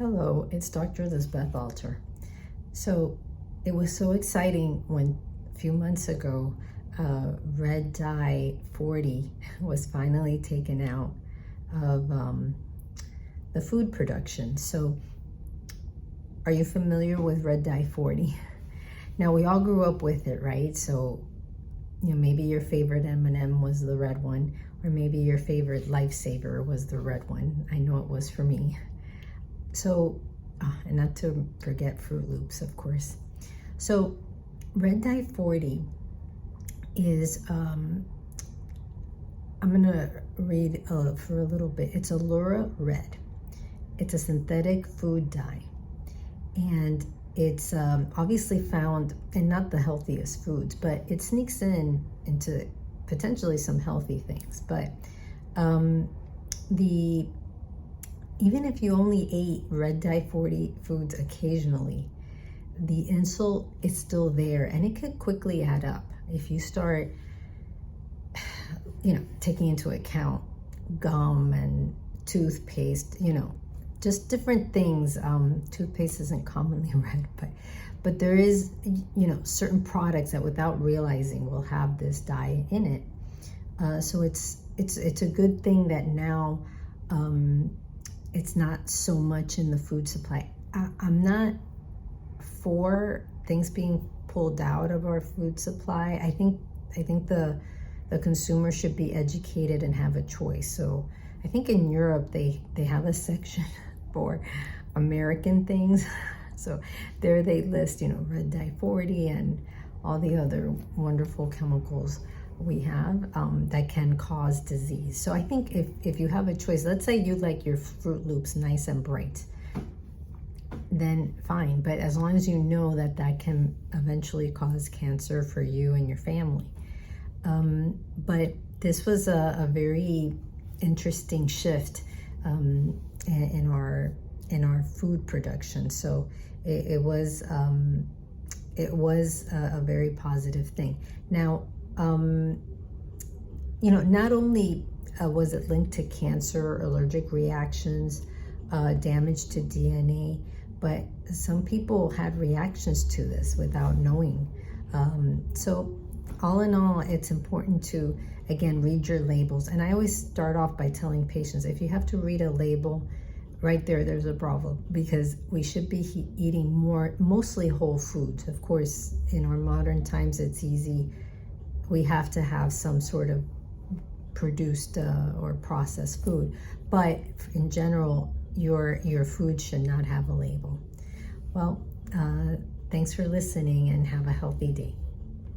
Hello, it's Dr. Elizabeth Alter. So it was so exciting when a few months ago, red dye 40 was finally taken out of the food production. So are you familiar with red dye 40? Now we all grew up with it, right? So maybe your favorite M&M was the red one, or maybe your favorite Lifesaver was the red one. I know it was for me. So, and not to forget Fruit Loops, of course. So, red dye 40 is, I'm gonna read for a little bit. It's Allura Red. It's a synthetic food dye. And it's obviously found in not the healthiest foods, but it sneaks into potentially some healthy things. But even if you only ate red dye 40 foods occasionally, the insult is still there, and it could quickly add up if you start, taking into account gum and toothpaste, just different things. Toothpaste isn't commonly red, but there is, certain products that without realizing will have this dye in it. So it's a good thing that now it's not so much in the food supply. I'm not for things being pulled out of our food supply. I think the consumer should be educated and have a choice. So I think in Europe they have a section for American things. So there they list, red dye 40 and all the other wonderful chemicals we have that can cause disease. So I think if you have a choice, let's say you like your Fruit Loops nice and bright, then fine. But as long as you know that can eventually cause cancer for you and your family. But this was a very interesting shift in our food production. So it was a very positive thing. Now, not only was it linked to cancer, allergic reactions, damage to DNA, but some people had reactions to this without knowing. So all in all, it's important to, again, read your labels. And I always start off by telling patients, if you have to read a label, right there's a problem, because we should be eating mostly whole foods. Of course, in our modern times, it's easy. We have to have some sort of produced or processed food. But in general, your food should not have a label. Well, thanks for listening and have a healthy day.